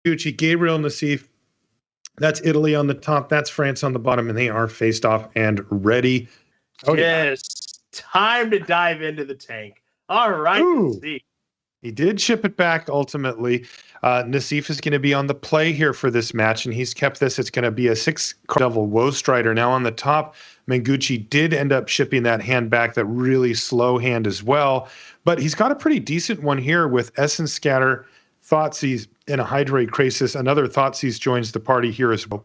Gucci, Gabriel Nassif. That's Italy on the top. That's France on the bottom, and they are faced off and ready. Oh, yes. Time to dive into the tank. All right. Nassif. He did ship it back ultimately. Nassif is going to be on the play here for this match, and he's kept this. It's going to be a 6-card Devil Woe Strider. Now on the top, Mengucci did end up shipping that hand back, that really slow hand as well. But he's got a pretty decent one here with Essence Scatter, Thoughtseize, and a Hydrate Crisis. Another Thoughtseize joins the party here as well.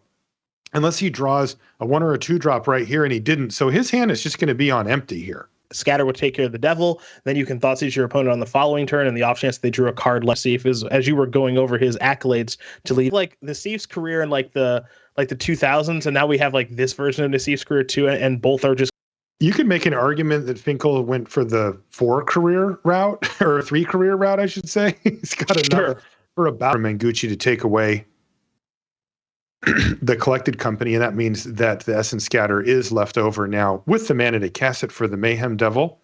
Unless he draws a 1 or a 2 drop right here, and he didn't. So his hand is just going to be on empty here. Scatter would take care of the devil. Then you can Thoughtseize your opponent on the following turn, and the off chance they drew a card less safe is, as you were going over his accolades to lead like Nassif's career in like the 2000s, and now we have like this version of Nassif's career too, and both are just. You could make an argument that Finkel went for the 4 career route, or 3 career route, I should say. He's got enough for about Mengucci to take away the collected company, and that means that the Essence Scatter is left over now with the mana to cast it for the Mayhem Devil.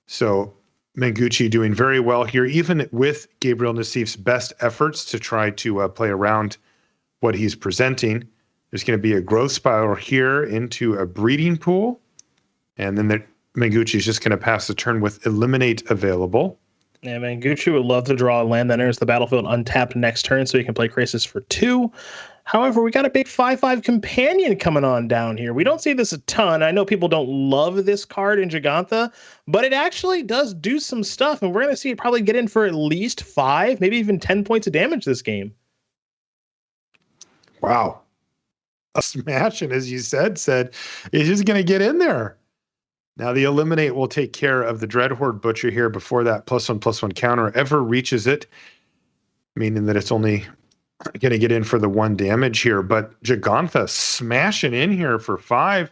So Mengucci doing very well here, even with Gabriel Nassif's best efforts to try to play around what he's presenting. There's going to be a growth spiral here into a breeding pool, and then Mengucci is just going to pass the turn with Eliminate available. Yeah, Mengucci would love to draw a land that enters the battlefield untapped next turn so he can play Crisis for 2. However, we got a big 5/5 companion coming on down here. We don't see this a ton. I know people don't love this card in Gigantha, but it actually does do some stuff, and we're going to see it probably get in for at least 5, maybe even 10 points of damage this game. Wow. A smash, and as you said, it's just going to get in there. Now the Eliminate will take care of the Dreadhorde Butcher here before that +1/+1 counter ever reaches it, meaning that it's only going to get in for the 1 damage here. But Gigantha smashing in here for 5,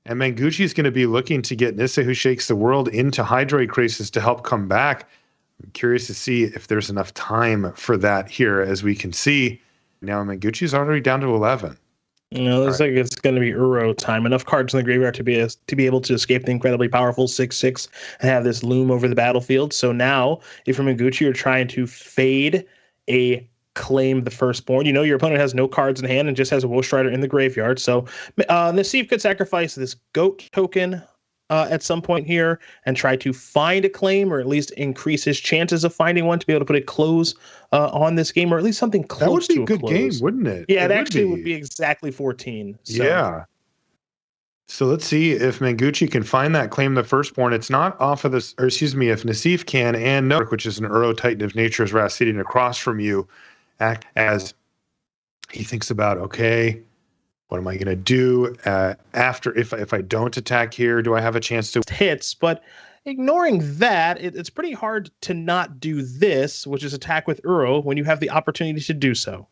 and Mengucci is going to be looking to get Nissa Who Shakes the World into Hydrate Crisis to help come back. I'm curious to see if there's enough time for that here. As we can see, now Mengucci's already down to 11. Looks like it's going to be Uro time. Enough cards in the graveyard to be able to escape the incredibly powerful 6/6 and have this loom over the battlefield. So now, if you're Mengucci, you're trying to fade a Claim the Firstborn. You know your opponent has no cards in hand and just has a Woe Strider in the graveyard. So Nassif could sacrifice this goat token at some point here and try to find a claim, or at least increase his chances of finding one to be able to put a close on this game, or at least something close to a close. That would be a good game, wouldn't it? Yeah, it actually would be exactly 14. So. Yeah. So let's see if Mengucci can find that Claim the Firstborn. It's not off of this, or excuse me, if Nassif can, and no, which is an Uro Titan of Nature's Wrath sitting across from you, act as he thinks about, okay, what am I going to do after if I don't attack here? Do I have a chance to hits? But ignoring that, it's pretty hard to not do this, which is attack with Uro, when you have the opportunity to do so.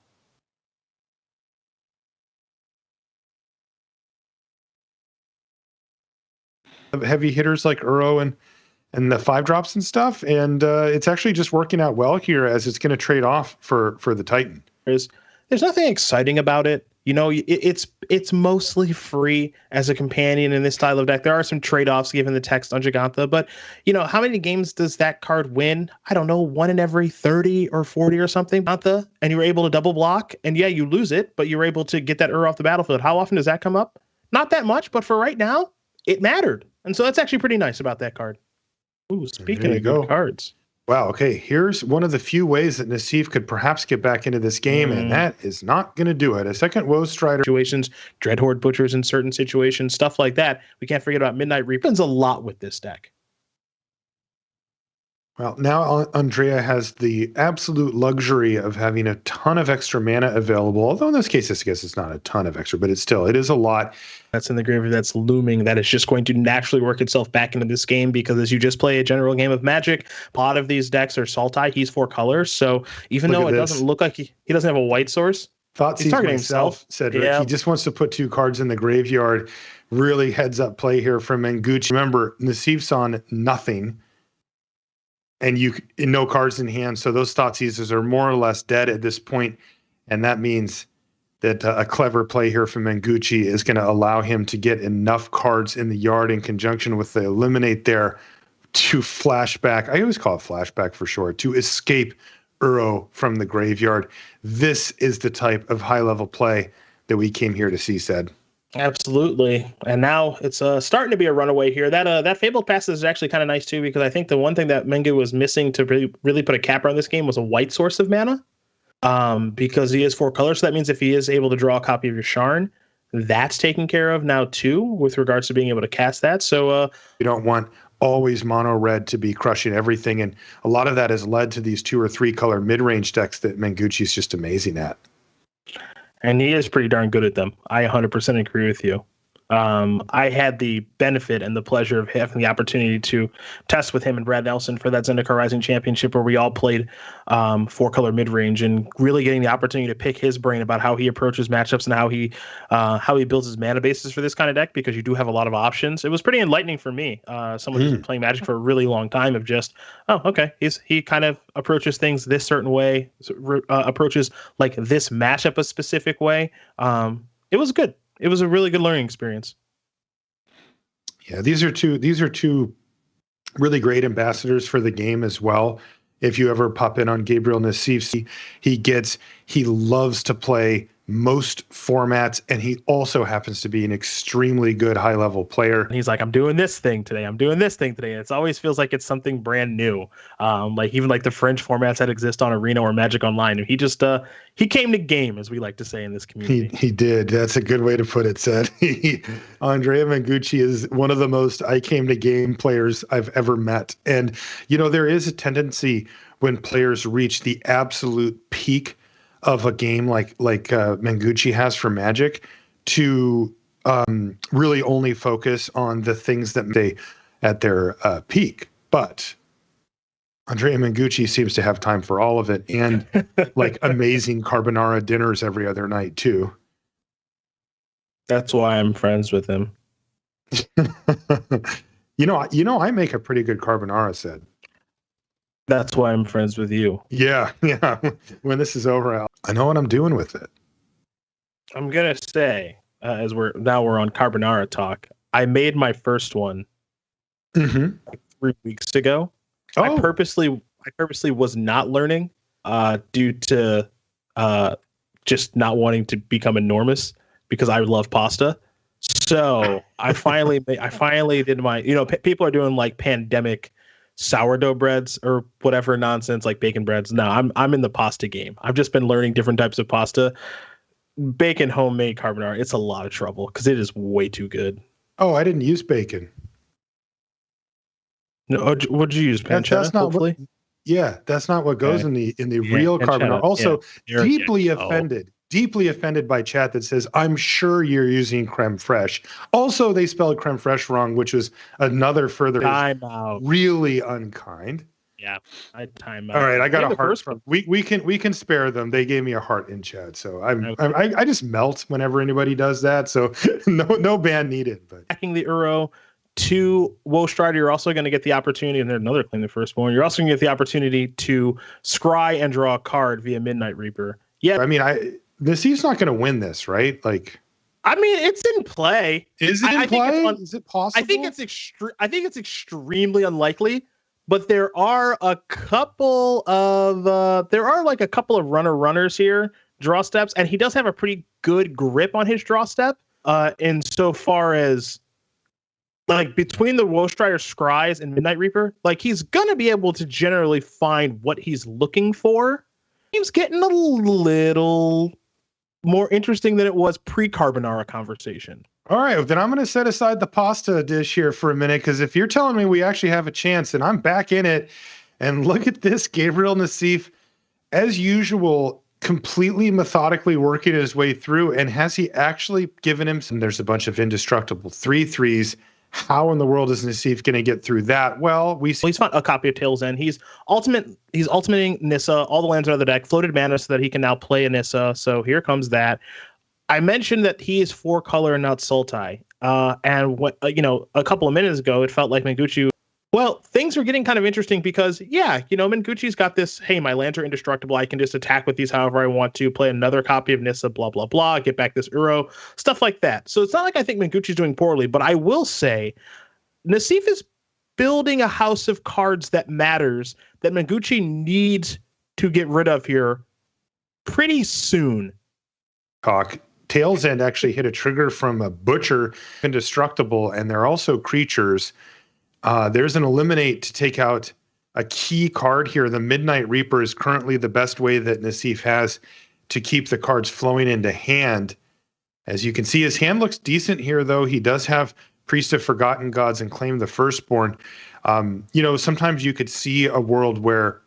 Heavy hitters like Uro and the 5-drops and stuff, and it's actually just working out well here, as it's going to trade off for the Titan. There's nothing exciting about it. You know, it's mostly free as a companion in this style of deck. There are some trade-offs given the text on Gigantha, but you know, how many games does that card win? I don't know, 1 in every 30 or 40 or something. And you're able to double block, and yeah, you lose it, but you're able to get that Ur off the battlefield. How often does that come up? Not that much, but for right now, it mattered. And so that's actually pretty nice about that card. Ooh, speaking of good cards. Wow, okay, here's one of the few ways that Nassif could perhaps get back into this game, and that is not going to do it. A second Woe Strider. Situations, Dreadhorde Butchers in certain situations, stuff like that. We can't forget about Midnight Reaper. Happens a lot with this deck. Well, now Andrea has the absolute luxury of having a ton of extra mana available. Although in this case, I guess it's not a ton of extra, but it is a lot. That's in the graveyard that's looming. That is just going to naturally work itself back into this game, because as you just play a general game of Magic, a lot of these decks are Sultai. He's 4 colors. So even though it doesn't look like he doesn't have a white source, he's targeting himself, Cedric. Yeah. He just wants to put 2 cards in the graveyard. Really heads up play here from Mengucci. Remember, Nassif's on nothing. And no cards in hand, so those Thoughtseizers are more or less dead at this point, and that means that a clever play here from Mengucci is going to allow him to get enough cards in the yard in conjunction with the Eliminate there to flashback. I always call it flashback for short, to escape Uro from the graveyard. This is the type of high-level play that we came here to see, said. Absolutely. And now it's starting to be a runaway here. That Fabled Passage is actually kind of nice too, because I think the one thing that Mengu was missing to really put a capper on this game was a white source of mana. Because he is 4 colors. So that means if he is able to draw a copy of your Sharn, that's taken care of now too, with regards to being able to cast that. So you don't want always mono red to be crushing everything. And a lot of that has led to these 2 or 3 color mid-range decks that Mengucci's just amazing at. And he is pretty darn good at them. I 100% agree with you. I had the benefit and the pleasure of having the opportunity to test with him and Brad Nelson for that Zendikar Rising Championship, where we all played 4-color mid-range, and really getting the opportunity to pick his brain about how he approaches matchups and how he builds his mana bases for this kind of deck, because you do have a lot of options. It was pretty enlightening for me, someone who's been playing Magic for a really long time, of just, oh, okay, he kind of approaches things this certain way, approaches like this matchup a specific way. It was good. It was a really good learning experience. Yeah, these are two really great ambassadors for the game as well. If you ever pop in on Gabriel Nassif, he loves to play most formats, and he also happens to be an extremely good high-level player. And he's like, I'm doing this thing today. I'm doing this thing today. And it always feels like it's something brand new. Like even like the French formats that exist on Arena or Magic Online. And he just he came to game, as we like to say in this community. He did. That's a good way to put it, Seth. Andrea Mengucci is one of the most I came to game players I've ever met. And, you know, there is a tendency when players reach the absolute peak of a game like Mengucci has for Magic to really only focus on the things that they at their peak. But Andrea Mengucci seems to have time for all of it, and like amazing carbonara dinners every other night too. That's why I'm friends with him. You know, I make a pretty good carbonara, said. That's why I'm friends with you. Yeah. When this is over, I know what I'm doing with it. I'm gonna say, as we're on carbonara talk, I made my first one like 3 weeks ago. Oh. I purposely was not learning due to just not wanting to become enormous, because I love pasta. So I finally did my, people are doing like pandemic sourdough breads or whatever nonsense, like bacon breads. No, I'm in the pasta game. I've just been learning different types of pasta. Bacon homemade carbonara, it's a lot of trouble because it is way too good. Oh, I didn't use bacon. No, what'd you use? Pancetta, that's not hopefully? That's not what goes in the real carbonara. Also, deeply offended by chat that says, I'm sure you're using creme fraiche. Also, they spelled creme fraiche wrong, which was another further time out. Really unkind. Yeah, I time out. All right, I got a heart. We can spare them. They gave me a heart in chat, so I just melt whenever anybody does that. So no ban needed. But hacking the Uro to Woe Strider, you're also going to get the opportunity, and another claim the firstborn. You're also going to get the opportunity to scry and draw a card via Midnight Reaper. Yeah, I mean, Nassif's not going to win this, right? Like, I mean, it's in play. Is it in play? Is it possible? I think it's extremely unlikely. But there are a couple of runners here, draw steps, and he does have a pretty good grip on his draw step. Insofar as like between the Woe Strider Scries and Midnight Reaper, like he's gonna be able to generally find what he's looking for. He's getting a little more interesting than it was pre-carbonara conversation. All right, then I'm going to set aside the pasta dish here for a minute, because if you're telling me we actually have a chance, and I'm back in it, and look at this, Gabriel Nassif, as usual, completely methodically working his way through, and has he actually given him some? There's a bunch of indestructible 3/3s. How in the world is Nassif going to get through that? Well, he's found a copy of Tail's End. He's ultimating Nissa, all the lands are on the deck, floated mana so that he can now play a Nissa. So here comes that. I mentioned that he is 4-color and not Sultai. And what a couple of minutes ago, it felt like Mengucci. Well, things are getting kind of interesting because, Mengucci's got this, hey, my lands are indestructible. I can just attack with these however I want to, play another copy of Nissa, blah, blah, blah, get back this Uro, stuff like that. So it's not like I think Mengucci's doing poorly, but I will say Nassif is building a house of cards that matters, that Mengucci needs to get rid of here pretty soon. Tail's End actually hit a trigger from a Butcher, indestructible, and they're also creatures. There's an eliminate to take out a key card here. The Midnight Reaper is currently the best way that Nassif has to keep the cards flowing into hand. As you can see, his hand looks decent here, though. He does have Priest of Forgotten Gods and Claim the Firstborn. Sometimes you could see a world where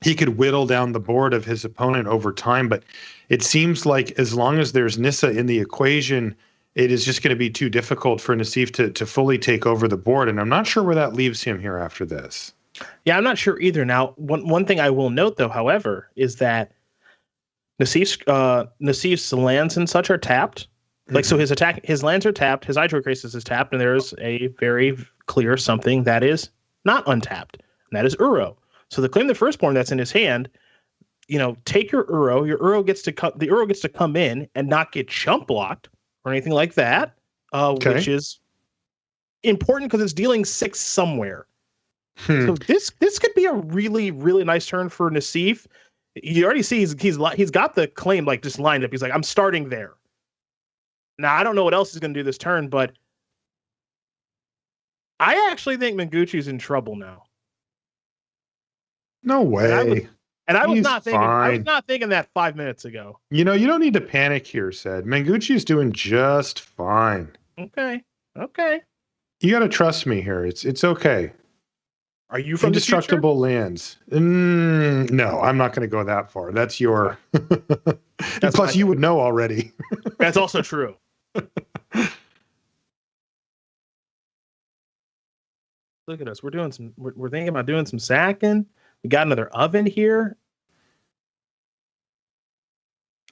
he could whittle down the board of his opponent over time, but it seems like as long as there's Nissa in the equation, it is just going to be too difficult for Nassif to fully take over the board, and I'm not sure where that leaves him here after this. Yeah, I'm not sure either. Now, one thing I will note, though, however, is that Nassif's lands and such are tapped. Like, so his lands are tapped, his Eye Crisis is tapped, and there's a very clear something that is not untapped, and that is Uro. So the Claim the Firstborn that's in his hand, take your Uro. Your Uro gets to the Uro gets to come in and not get chump blocked or anything like that, which is important because it's dealing 6 somewhere. So this could be a really, really nice turn for Nassif. You already see he's got the claim like just lined up. He's like, I'm starting there. Now I don't know what else he's going to do this turn, but I actually think Mengucci's in trouble now. No way. I was not thinking that 5 minutes ago. You don't need to panic here, said. Mengucci's doing just fine. Okay. You got to trust me here. It's okay. Are you from Indestructible lands? No, I'm not going to go that far. That's your. Plus, you would know already. That's also true. Look at us. We're thinking about doing some sacking. We got another oven here.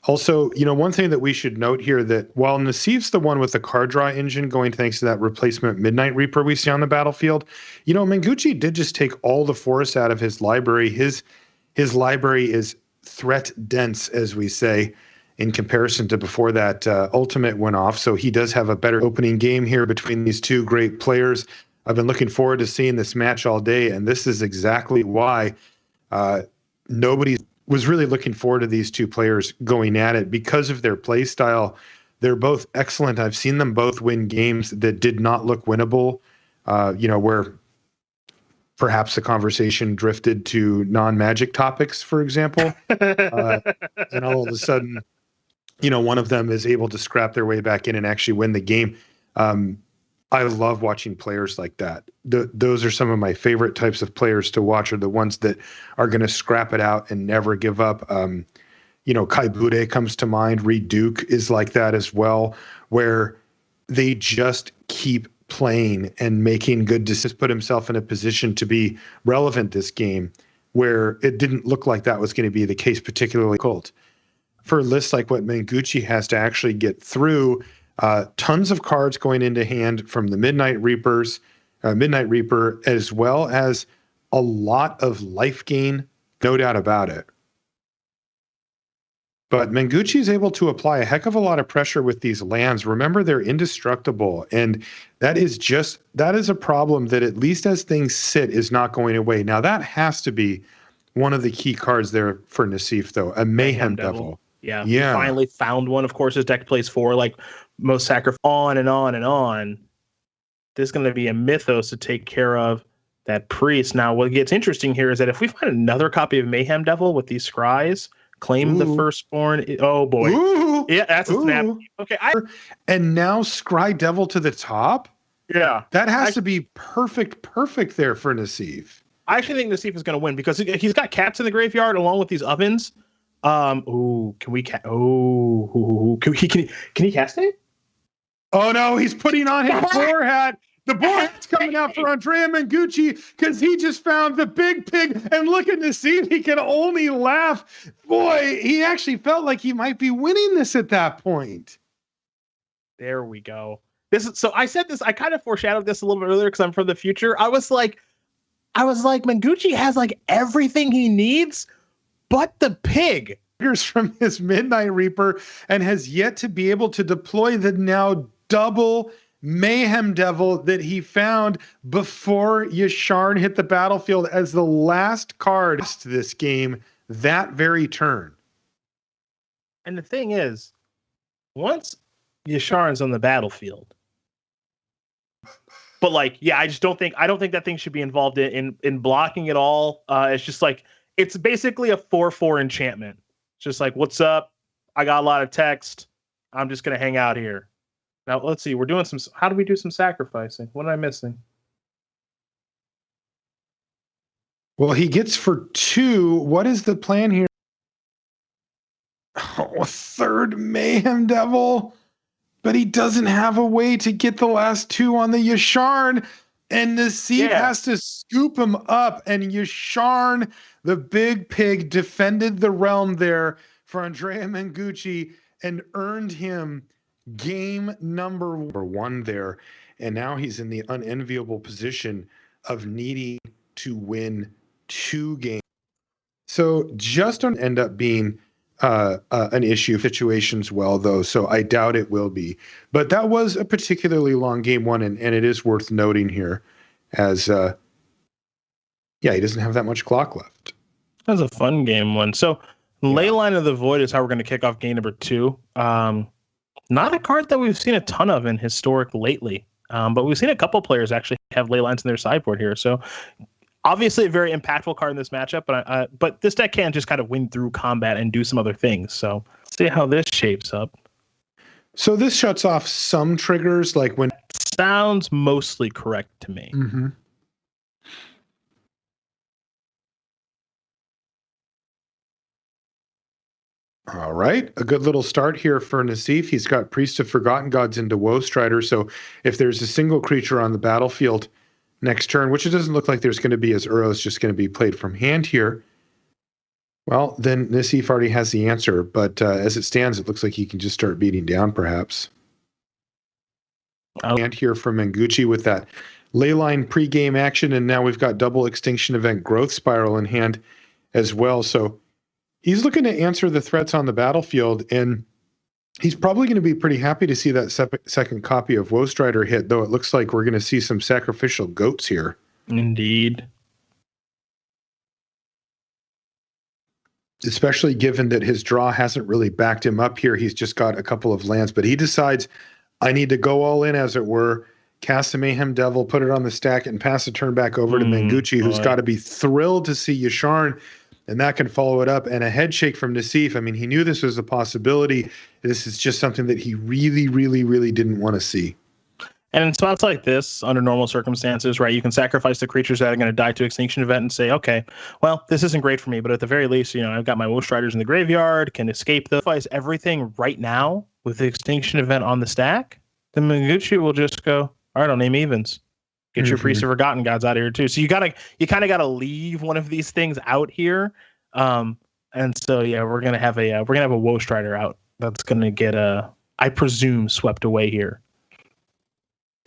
Also, one thing that we should note here that while Nassif's the one with the card draw engine going thanks to that replacement Midnight Reaper we see on the battlefield, Mengucci did just take all the force out of his library. His library is threat dense, as we say, in comparison to before that Ultimate went off. So he does have a better opening game here between these two great players. I've been looking forward to seeing this match all day, and this is exactly why nobody was really looking forward to these two players going at it because of their play style. They're both excellent. I've seen them both win games that did not look winnable, where perhaps the conversation drifted to non-Magic topics, for example. And all of a sudden, one of them is able to scrap their way back in and actually win the game. I love watching players like that. Those are some of my favorite types of players to watch, are the ones that are going to scrap it out and never give up. Kai Bude comes to mind. Reed Duke is like that as well, where they just keep playing and making good decisions, put himself in a position to be relevant this game, where it didn't look like that was going to be the case, particularly Colt. For lists like what Mengucci has to actually get through, tons of cards going into hand from the Midnight Reaper, as well as a lot of life gain, no doubt about it. But Mengucci is able to apply a heck of a lot of pressure with these lands. Remember, they're indestructible, and that is a problem that, at least as things sit, is not going away. Now, that has to be one of the key cards there for Nassif, though, a Mayhem Devil. Yeah. We finally found one. Of course, his deck plays 4, like most sacrifice, on and on and on. There's going to be a Mythos to take care of that priest. Now, what gets interesting here is that if we find another copy of Mayhem Devil with these scries, Claim the Firstborn. Oh boy. Ooh. Yeah, that's a snap. Okay. And now Scry Devil to the top? Yeah. That has to be perfect there for Nassif. I actually think Nassif is going to win because he's got cats in the graveyard along with these ovens. Can he cast it? Oh no, he's putting on his boar hat. The boar hat's coming out for Andrea Mengucci because he just found the big pig, and look at Nassif. He can only laugh. Boy, he actually felt like he might be winning this at that point. There we go. I said this, I kind of foreshadowed this a little bit earlier because I'm from the future. I was like, Mengucci has like everything he needs but the pig. From his Midnight Reaper, and has yet to be able to deploy the now double Mayhem Devil that he found before Yasharn hit the battlefield as the last card to this game. that very turn. And the thing is, once Yasharon's on the battlefield, but like, yeah, I don't think that thing should be involved in blocking at all. It's just like, it's basically a 4/4 enchantment. It's just like, what's up? I got a lot of text. I'm just gonna hang out here. Now let's see. We're doing some. How do we do some sacrificing? What am I missing? Well, he gets for 2. What is the plan here? Oh, a third Mayhem Devil. But he doesn't have a way to get the last 2 on the Yasharn. And Nassif has to scoop him up. And Yasharn, the big pig, defended the realm there for Andrea Mengucci and earned him game number 1 there. And now he's in the unenviable position of needing to win 2 games. So just don't end up being an issue situations well, though, so I doubt it will be. But that was a particularly long game 1, and it is worth noting here as, he doesn't have that much clock left. That was a fun game 1. So Leyline of the Void is how we're going to kick off game number 2. Not a card that we've seen a ton of in Historic lately, but we've seen a couple players actually have Leylines in their sideboard here. So obviously a very impactful card in this matchup, but this deck can just kind of win through combat and do some other things. So let's see how this shapes up. So this shuts off some triggers, like when... Sounds mostly correct to me. Mm-hmm. All right, a good little start here for Nassif. He's got Priest of Forgotten Gods into Woe Strider, so if there's a single creature on the battlefield next turn, which it doesn't look like there's going to be, as Uro's just going to be played from hand here, well, then Nassif already has the answer. But as it stands, it looks like he can just start beating down, perhaps. And here from Mengucci with that Leyline pregame action, and now we've got double Extinction Event Growth Spiral in hand as well. So he's looking to answer the threats on the battlefield, and he's probably going to be pretty happy to see that second copy of Woe Strider hit, though it looks like we're going to see some sacrificial goats here. Indeed. Especially given that his draw hasn't really backed him up here. He's just got a couple of lands, but he decides, I need to go all in, as it were, cast a Mayhem Devil, put it on the stack, and pass the turn back over to Mengucci, who's got to be thrilled to see Yasharn, and that can follow it up. And a head shake from Nassif. I mean, he knew this was a possibility. This is just something that he really, really, really didn't want to see. And in spots like this, under normal circumstances, right, you can sacrifice the creatures that are going to die to Extinction Event and say, okay, well, this isn't great for me, but at the very least, I've got my Woe Striders in the graveyard, can escape the sacrifice everything right now with the Extinction Event on the stack. Then Mengucci will just go, all right, I'll name evens. Get your Priest of Forgotten Gods out of here too. So you kind of gotta leave one of these things out here. And so we're gonna have a Woe Strider out that's gonna get I presume swept away here.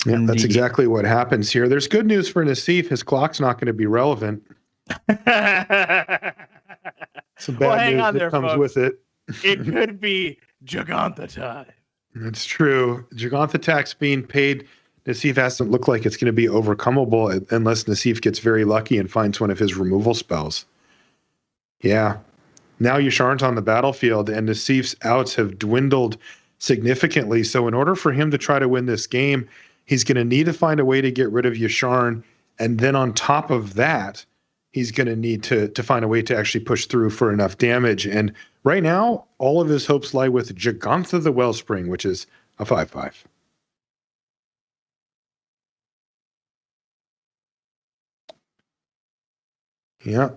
Yeah, that's exactly what happens here. There's good news for Nassif. His clock's not going to be relevant. Some bad news that comes folks. With it. It could be Jagantha time. That's true. Jagantha tax being paid. Nassif hasn't looked like it's going to be overcomeable unless Nassif gets very lucky and finds one of his removal spells. Yeah. Now Yasharn's on the battlefield, and Nassif's outs have dwindled significantly. So in order for him to try to win this game, he's going to need to find a way to get rid of Yasharn. And then on top of that, he's going to need to find a way to actually push through for enough damage. And right now, all of his hopes lie with Jagantha the Wellspring, which is a 5/5. Yeah.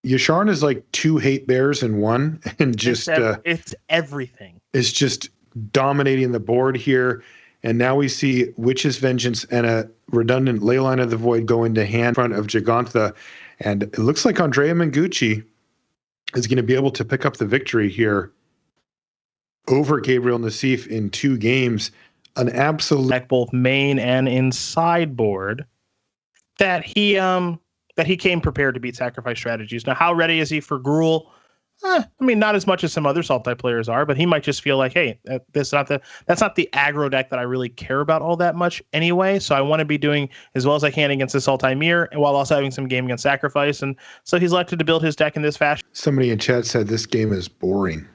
Yasharn is like 2 hate bears in one, and just it's everything. It's just dominating the board here. And now we see Witch's Vengeance and a redundant Leyline of the Void go into hand in front of Jagantha. And it looks like Andrea Mengucci is going to be able to pick up the victory here over Gabriel Nassif in 2 games. An absolute both main and in sideboard that he came prepared to beat sacrifice strategies. Now, how ready is he for Gruul? I mean, not as much as some other Sultai players are, but he might just feel like, hey, that's not the aggro deck that I really care about all that much anyway. So I want to be doing as well as I can against the Sultai Mirror, while also having some game against Sacrifice. And so he's elected to build his deck in this fashion. Somebody in chat said this game is boring.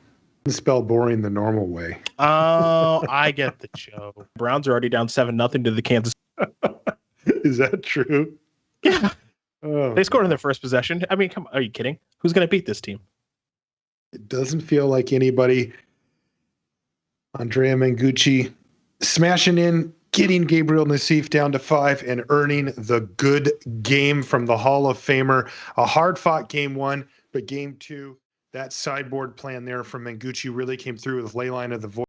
Spell boring the normal way. Oh, I get the joke. Browns are already down 7-0 to the Kansas. Is that true? Yeah. Oh, they scored in their first possession. I mean, come on, are you kidding? Who's going to beat this team? it doesn't feel like anybody. Andrea Mengucci smashing in, getting Gabriel Nassif down to 5 and earning the good game from the Hall of Famer. A hard-fought game 1, but game 2, that sideboard plan there from Mengucci really came through with Leyline of the Void.